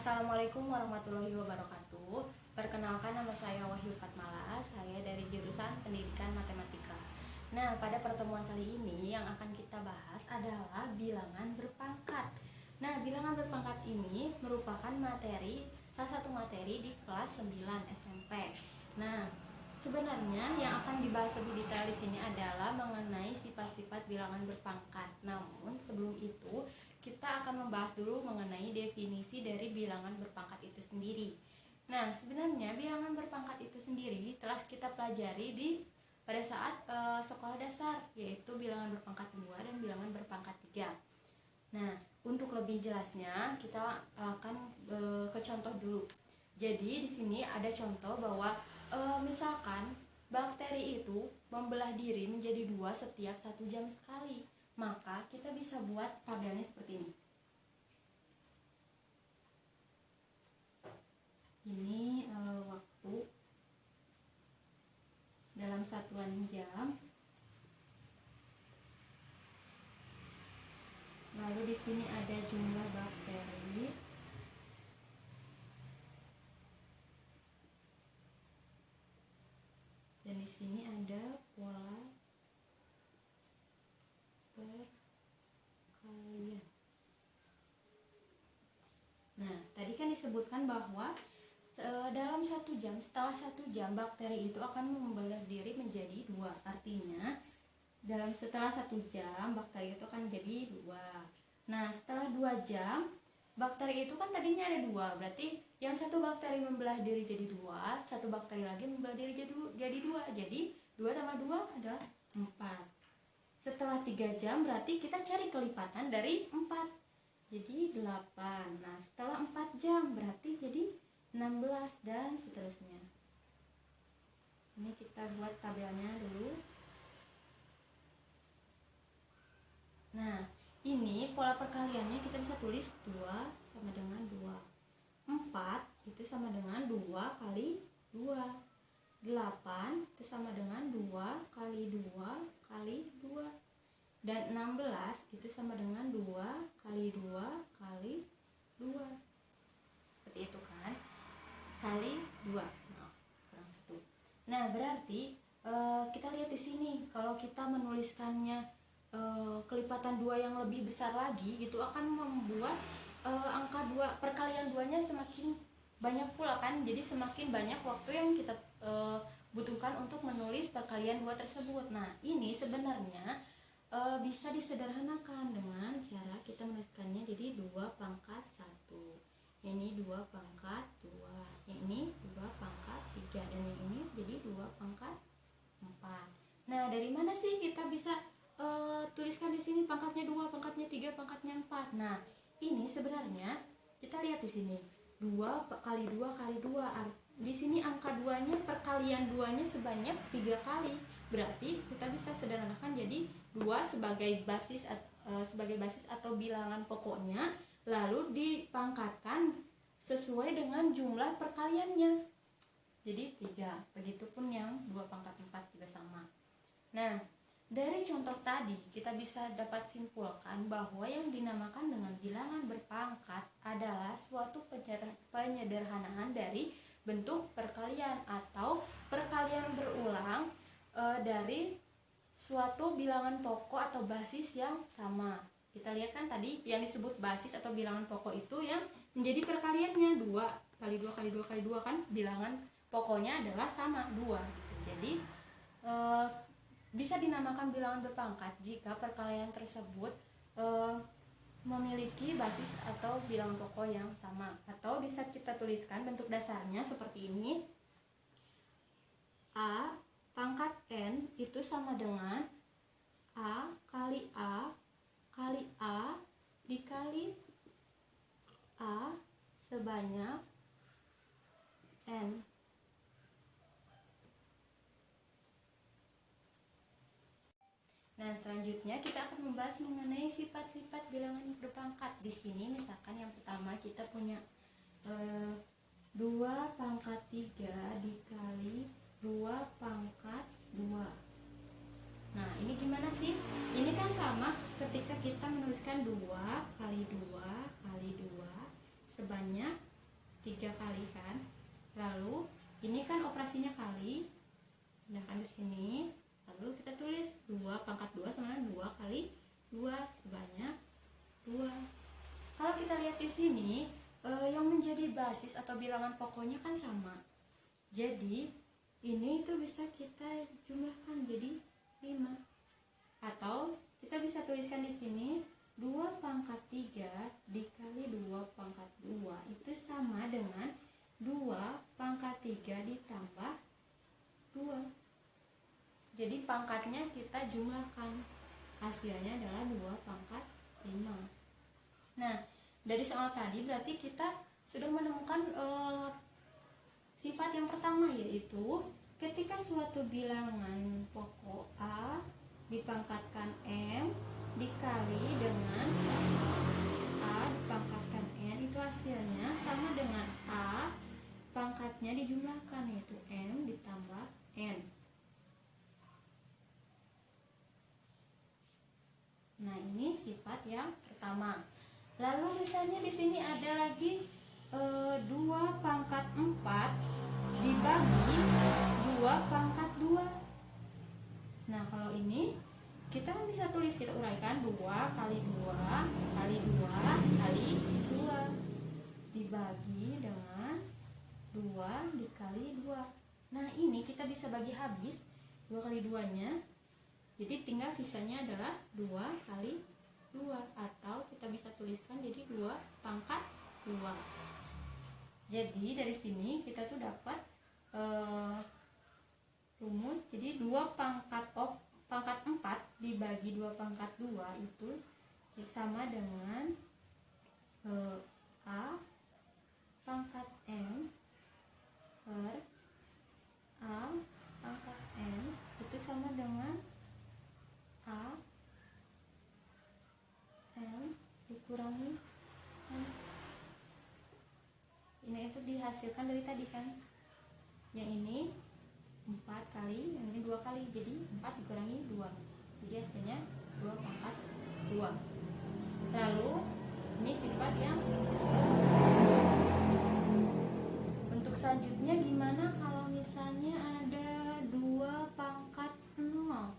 Assalamualaikum warahmatullahi wabarakatuh. Perkenalkan, nama saya Wahyu Fatmala. Saya dari jurusan Pendidikan Matematika. Nah, pada pertemuan kali ini yang akan kita bahas adalah bilangan berpangkat. Nah, bilangan berpangkat ini merupakan salah satu materi di kelas 9 SMP. Nah, sebenarnya yang akan dibahas lebih detail di sini adalah mengenai sifat-sifat bilangan berpangkat. Namun, sebelum itu kita akan membahas dulu mengenai definisi dari bilangan berpangkat itu sendiri. Nah, sebenarnya bilangan berpangkat itu sendiri telah kita pelajari pada saat sekolah dasar, yaitu bilangan berpangkat 2 dan bilangan berpangkat 3. Nah, untuk lebih jelasnya kita akan ke contoh dulu. Jadi di sini ada contoh bahwa misalkan bakteri itu membelah diri menjadi 2 setiap 1 jam sekali. Maka kita bisa buat tabelnya seperti ini. Ini waktu dalam satuan jam. Lalu di sini ada jumlah bakteri. Dan di sini ada pola perkalian. Nah, tadi kan disebutkan bahwa dalam 1 jam, setelah 1 jam bakteri itu akan membelah diri menjadi 2. Artinya setelah 1 jam bakteri itu akan menjadi 2. Nah, setelah 2 jam bakteri itu kan tadinya ada 2, berarti yang satu bakteri membelah diri jadi 2, satu bakteri lagi membelah diri jadi 2. Jadi 2 tambah 2 adalah 4. Setelah 3 jam berarti kita cari kelipatan dari 4, jadi 8. Nah, setelah 4 jam berarti jadi 16 dan seterusnya. Ini kita buat tabelnya dulu. Nah, ini pola perkaliannya kita bisa tulis 2 sama dengan 2. 4 itu sama dengan 2 kali 2. 8 itu sama dengan 2 kali 2 kali 2. Dan 16 itu sama dengan 2 kali 2 kali 2. Seperti itu kan? Kali 2. Maaf, kurang 1. Nah, berarti kita lihat di sini kalau kita menuliskannya kelipatan 2 yang lebih besar lagi, itu akan membuat angka 2 perkalian 2-nya semakin banyak pula kan. Jadi semakin banyak waktu yang kita butuhkan untuk menulis perkalian 2 tersebut. Nah, ini sebenarnya bisa disederhanakan dengan cara kita menuliskannya jadi 2 pangkat 1. Ini 2 pangkat 2. Yang ini 2 pangkat 3. Dan yang ini jadi 2 pangkat 4. Nah, dari mana sih kita bisa tuliskan di sini pangkatnya 2, pangkatnya 3, pangkatnya 4. Nah, ini sebenarnya kita lihat di sini 2 kali 2 kali 2. Di sini angka 2-nya, perkalian 2-nya sebanyak 3 kali. Berarti kita bisa sederhanakan jadi 2 sebagai basis atau bilangan pokoknya, lalu dipangkatkan sesuai dengan jumlah perkaliannya. Jadi 3. Begitupun yang 2 pangkat 4 juga sama. Nah, dari contoh tadi kita bisa dapat simpulkan bahwa yang dinamakan dengan bilangan berpangkat adalah suatu penyederhanaan dari bentuk perkalian atau perkalian berulang dari suatu bilangan pokok atau basis yang sama. Kita lihat kan tadi yang disebut basis atau bilangan pokok itu yang menjadi perkaliannya 2 kali 2 kali 2 kali 2 kan, bilangan pokoknya adalah sama 2 gitu. Jadi bisa dinamakan bilangan berpangkat jika perkalian tersebut memiliki basis atau bilangan pokok yang sama. Atau bisa kita tuliskan bentuk dasarnya seperti ini. A pangkat N itu sama dengan A kali A kali A dikali A sebanyak N. Nah, selanjutnya kita akan membahas mengenai sifat-sifat bilangan berpangkat. Di sini misalkan yang pertama kita punya 2 pangkat 3 dikali 2 pangkat 2. Nah, ini gimana sih? Ini kan sama ketika kita menuliskan 2 kali 2 kali 2 sebanyak 3 kali kan. Lalu ini kan operasinya kali, pindahkan ke sini. Lalu kita tulis 2 pangkat 2 sama dengan 2 kali 2 sebanyak 2. Kalau kita lihat di sini yang menjadi basis atau bilangan pokoknya kan sama. Jadi ini itu bisa kita jumlahkan jadi 5. Atau kita bisa tuliskan di sini 2 pangkat 3 dikali 2 pangkat 2 itu sama dengan 2 pangkat 3 ditambah 2. Jadi pangkatnya kita jumlahkan, hasilnya adalah 2 pangkat 5. Nah, dari soal tadi berarti kita sudah menemukan sifat yang pertama, yaitu ketika suatu bilangan pokok A dipangkatkan M dikali dengan A dipangkatkan N, itu hasilnya sama dengan A pangkatnya dijumlahkan, yaitu M ditambah N. Nah, ini sifat yang pertama. Lalu misalnya di sini ada lagi 2 pangkat 4 dibagi 2 pangkat 2. Nah, kalau ini kita bisa tulis, kita uraikan 2 kali 2 kali 2 kali 2 dibagi dengan 2 dikali 2. Nah, ini kita bisa bagi habis 2 kali 2-nya. Jadi tinggal sisanya adalah 2 kali 2, atau kita bisa tuliskan jadi 2 pangkat 2. Jadi dari sini kita tuh dapat rumus. Jadi 2 pangkat 4 dibagi 2 pangkat 2 itu sama dengan A pangkat M per A pangkat N itu sama dengan A M dikurangi N. Ini itu dihasilkan dari tadi kan. Yang ini 4 kali, yang ini 2 kali. Jadi 4 dikurangi 2. Jadi hasilnya 2 pangkat 2. Lalu ini sifat yang untuk selanjutnya gimana kalau misalnya ada 2 pangkat 0?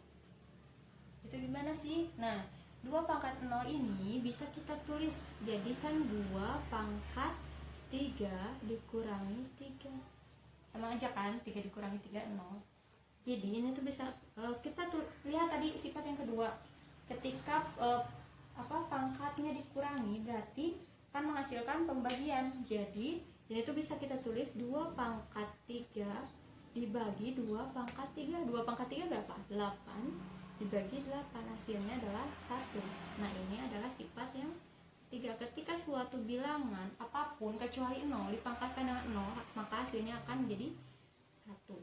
Itu gimana sih? Nah, 2 pangkat 0 ini bisa kita tulis jadikan 2 pangkat 3 dikurangi 3. Sama aja kan, 3 dikurangi 3, 0. Jadi ini tuh bisa kita tuh lihat tadi sifat yang kedua. Ketika pangkatnya dikurangi berarti kan menghasilkan pembagian. Jadi ini tuh bisa kita tulis 2 pangkat 3 dibagi 2 pangkat 3. 2 pangkat 3 berapa? 8 dibagi 8, hasilnya adalah 1. Nah, ini adalah sifat yang 3. Ketika suatu bilangan apapun kecuali 0 dipangkatkan dengan 0, maka hasilnya akan menjadi 1.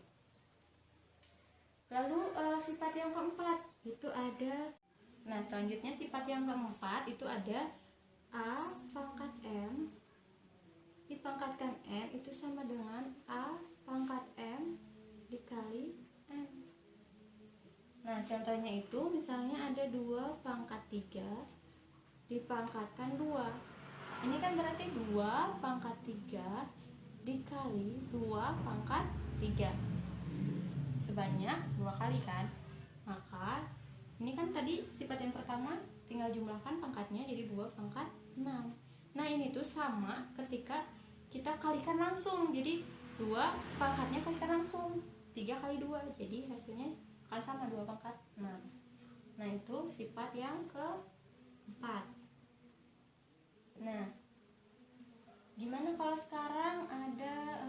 Lalu sifat yang keempat itu ada, nah selanjutnya sifat yang keempat itu ada A pangkat M dipangkatkan N itu sama dengan A pangkat M dikali N. Nah, contohnya itu misalnya ada 2 pangkat 3 dipangkatkan 2. Ini kan berarti 2 pangkat 3 dikali 2 pangkat 3. Sebanyak 2 kali kan. Maka ini kan tadi sifat yang pertama tinggal jumlahkan pangkatnya jadi 2 pangkat 6. Nah, ini tuh sama ketika kita kalikan langsung. Jadi 2 pangkatnya kalikan langsung 3 kali 2. Jadi hasilnya akan sama 2 pangkat 6. Nah, itu sifat yang keempat. Nah, gimana kalau sekarang ada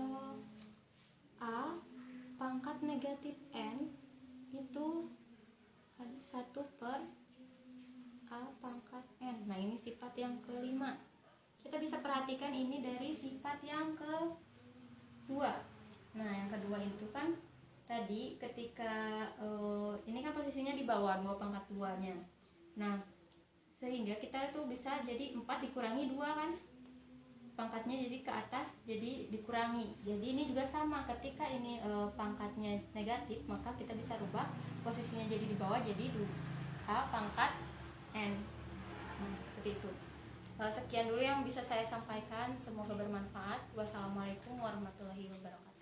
A pangkat negatif N itu 1 per A pangkat N. Nah, ini sifat yang kelima. Kita bisa perhatikan ini dari sifat yang kedua. Nah, yang kedua itu kan tadi ketika ini kan posisinya di bawah 2 pangkat 2-nya. Nah, sehingga kita tuh bisa jadi 4 dikurangi 2 kan. Pangkatnya jadi ke atas, jadi dikurangi. Jadi ini juga sama, ketika ini pangkatnya negatif, maka kita bisa rubah posisinya jadi di bawah, jadi A pangkat N. Nah, seperti itu. Sekian dulu yang bisa saya sampaikan, semoga bermanfaat. Wassalamualaikum warahmatullahi wabarakatuh.